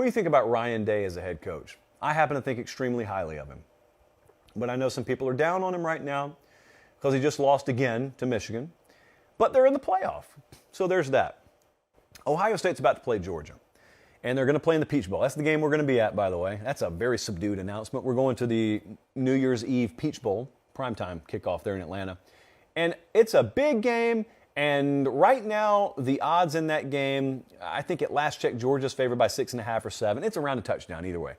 What do you think about Ryan Day as a head coach? I happen to think extremely highly of him. But I know some people are down on him right now because he just lost again to Michigan. But they're in the playoff, so there's that. Ohio State's about to play Georgia, and they're going to play in the Peach Bowl. That's the game we're going to be at, by the way. That's a very subdued announcement. We're going to the New Year's Eve Peach Bowl, primetime kickoff there in Atlanta. And it's a big game, and right now the odds in that game, I think at last check, Georgia's favored by 6.5 or 7. It's around a touchdown either way.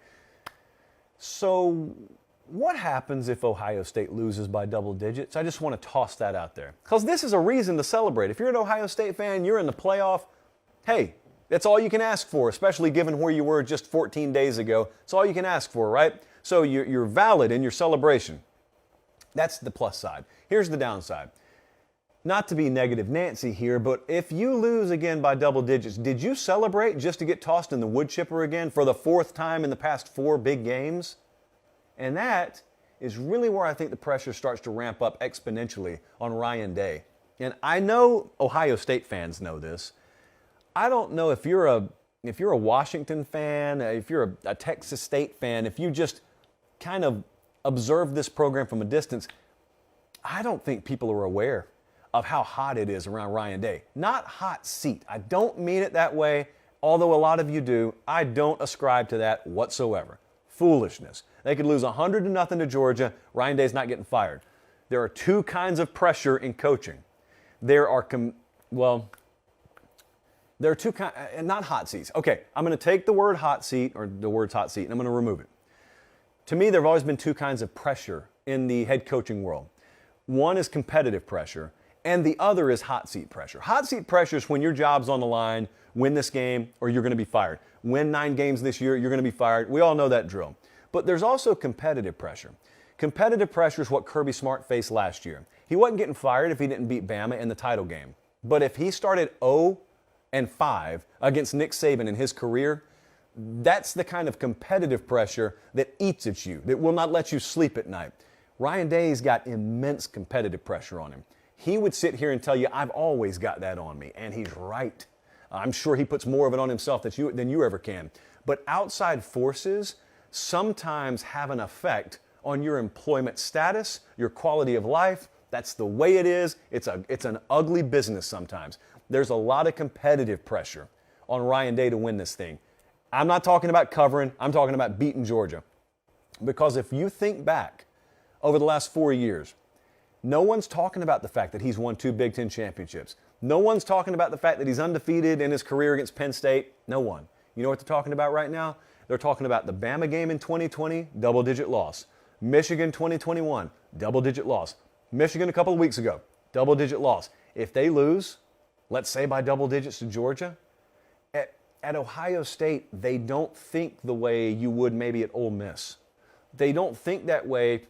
So what happens if Ohio State loses by double digits? I just want to toss that out there. Because this is a reason to celebrate. If you're an Ohio State fan, you're in the playoff, hey, that's all you can ask for, especially given where you were just 14 days ago. It's all you can ask for, right? So you're valid in your celebration. That's the plus side. Here's the downside. Not to be negative Nancy here, but if you lose again by double digits, did you celebrate just to get tossed in the wood chipper again for the 4th time in the past 4 big games? And that is really where I think the pressure starts to ramp up exponentially on Ryan Day. And I know Ohio State fans know this. I don't know if you're a Washington fan, if you're a Texas State fan, if you just kind of observe this program from a distance, I don't think people are aware of how hot it is around Ryan Day. Not hot seat. I don't mean it that way, although a lot of you do. I don't ascribe to that whatsoever. Foolishness. They could lose 100-0 to Georgia. Ryan Day's not getting fired. There are 2 kinds of pressure in coaching. There are, there are 2 kinds, not hot seats. Okay, I'm going to take the word hot seat, or the words hot seat, and I'm going to remove it. To me, there have always been 2 kinds of pressure in the head coaching world. One is competitive pressure, and the other is hot seat pressure. Hot seat pressure is when your job's on the line, win this game, or you're going to be fired. Win 9 games this year, you're going to be fired. We all know that drill. But there's also competitive pressure. Competitive pressure is what Kirby Smart faced last year. He wasn't getting fired if he didn't beat Bama in the title game. But if he started 0-5 against Nick Saban in his career, that's the kind of competitive pressure that eats at you, that will not let you sleep at night. Ryan Day's got immense competitive pressure on him. He would sit here and tell you, I've always got that on me, and he's right. I'm sure he puts more of it on himself than you ever can. But outside forces sometimes have an effect on your employment status, your quality of life. That's the way it is. It's an ugly business sometimes. There's a lot of competitive pressure on Ryan Day to win this thing. I'm not talking about covering. I'm talking about beating Georgia. Because if you think back over the last 4 years, no one's talking about the fact that he's won 2 Big Ten championships. No one's talking about the fact that he's undefeated in his career against Penn State. No one. You know what they're talking about right now? They're talking about the Bama game in 2020, double-digit loss. Michigan 2021, double-digit loss. Michigan a couple of weeks ago, double-digit loss. If they lose, let's say by double digits to Georgia, at Ohio State, they don't think the way you would maybe at Ole Miss. They don't think that way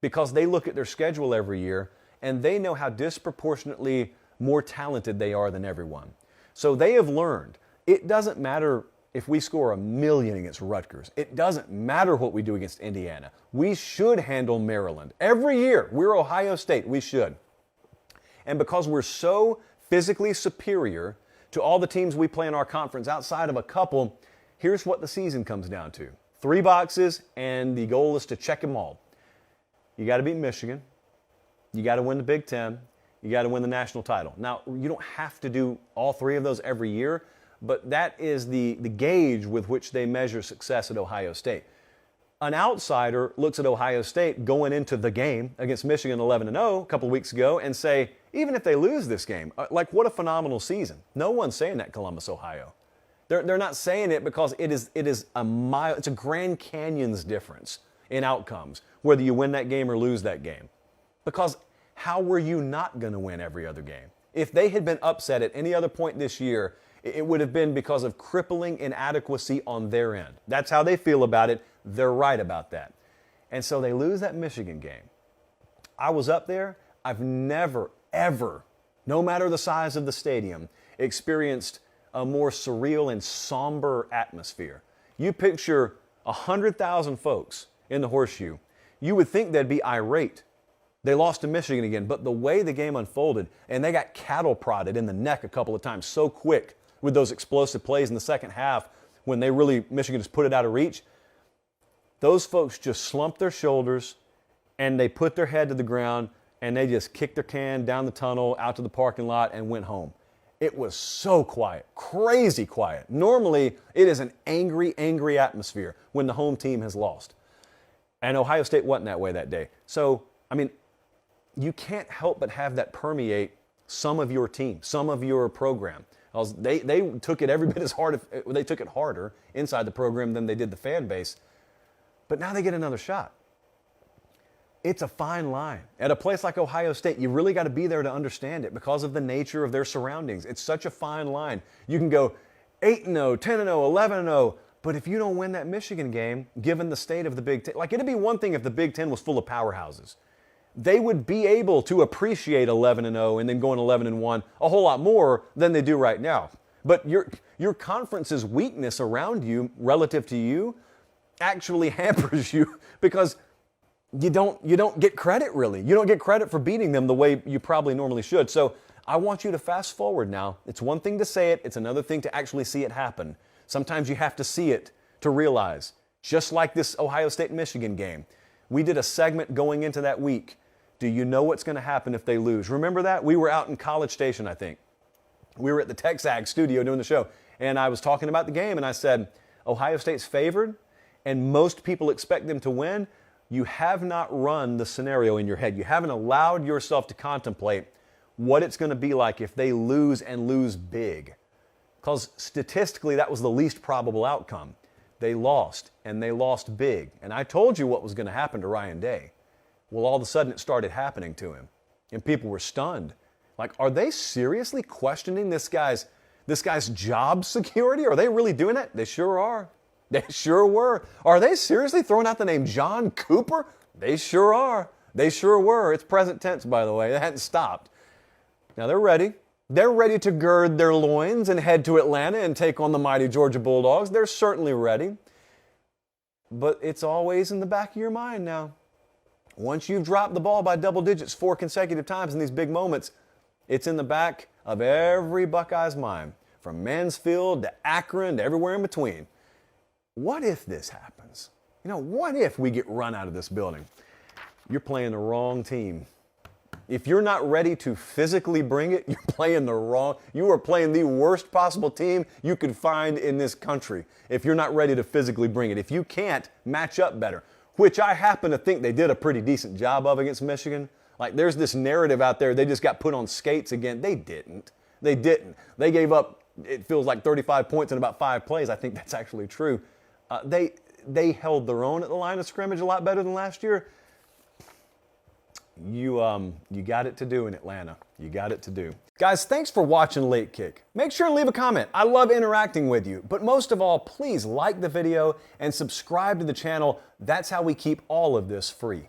because they look at their schedule every year and they know how disproportionately more talented they are than everyone. So they have learned it doesn't matter if we score 1 million against Rutgers. It doesn't matter what we do against Indiana. We should handle Maryland. Every year, we're Ohio State. We should. And because we're so physically superior to all the teams we play in our conference outside of a couple, here's what the season comes down to. 3 boxes, and the goal is to check them all. You got to beat Michigan. You got to win the Big Ten. You got to win the national title. Now, you don't have to do all 3 of those every year, but that is the gauge with which they measure success at Ohio State. An outsider looks at Ohio State going into the game against Michigan 11-0 a couple of weeks ago and say, even if they lose this game, like what a phenomenal season. No one's saying that, Columbus, Ohio. They're not saying it because it's a Grand Canyon's difference in outcomes, whether you win that game or lose that game. Because how were you not going to win every other game? If they had been upset at any other point this year, it would have been because of crippling inadequacy on their end. That's how they feel about it. They're right about that. And so they lose that Michigan game. I was up there. I've never, ever, no matter the size of the stadium, experienced a more surreal and somber atmosphere. You picture 100,000 folks in the Horseshoe. You would think they'd be irate. They lost to Michigan again, but the way the game unfolded, and they got cattle prodded in the neck a couple of times so quick with those explosive plays in the second half, when Michigan just put it out of reach, those folks just slumped their shoulders and they put their head to the ground and they just kicked their can down the tunnel, out to the parking lot, and went home. It was so quiet, crazy quiet. Normally, it is an angry, angry atmosphere when the home team has lost. And Ohio State wasn't that way that day. So, I mean, you can't help but have that permeate some of your team, some of your program. They took it every bit as hard, they took it harder inside the program than they did the fan base. But now they get another shot. It's a fine line. At a place like Ohio State, you really got to be there to understand it because of the nature of their surroundings. It's such a fine line. You can go 8-0, 10-0, 11-0, but if you don't win that Michigan game, given the state of the Big Ten, like it'd be one thing if the Big Ten was full of powerhouses. They would be able to appreciate 11-0 and then going 11-1 a whole lot more than they do right now. But your conference's weakness around you, relative to you, actually hampers you because you don't get credit really. You don't get credit for beating them the way you probably normally should. So I want you to fast forward now. It's one thing to say it. It's another thing to actually see it happen. Sometimes you have to see it to realize. Just like this Ohio State-Michigan game. We did a segment going into that week. Do you know what's going to happen if they lose? Remember that? We were out in College Station, I think. We were at the TexAg studio doing the show. And I was talking about the game and I said, Ohio State's favored and most people expect them to win. You have not run the scenario in your head. You haven't allowed yourself to contemplate what it's going to be like if they lose and lose big. Because statistically, that was the least probable outcome. They lost, and they lost big. And I told you what was going to happen to Ryan Day. Well, all of a sudden, it started happening to him. And people were stunned. Like, are they seriously questioning this guy's job security? Are they really doing that? They sure are. They sure were. Are they seriously throwing out the name John Cooper? They sure are. They sure were. It's present tense, by the way. They hadn't stopped. Now they're ready. They're ready to gird their loins and head to Atlanta and take on the mighty Georgia Bulldogs. They're certainly ready. But it's always in the back of your mind now. Once you've dropped the ball by double digits 4 consecutive times in these big moments, it's in the back of every Buckeye's mind, from Mansfield to Akron to everywhere in between. What if this happens? What if we get run out of this building? You're playing the wrong team. If you're not ready to physically bring it, you are playing the worst possible team you could find in this country if you're not ready to physically bring it. If you can't match up better, which I happen to think they did a pretty decent job of against Michigan. Like there's this narrative out there, they just got put on skates again. They didn't. They gave up, it feels like 35 points in about 5 plays. I think that's actually true. They held their own at the line of scrimmage a lot better than last year. You got it to do in Atlanta. You got it to do. Guys, thanks for watching Late Kick. Make sure and leave a comment. I love interacting with you. But most of all, please like the video and subscribe to the channel. That's how we keep all of this free.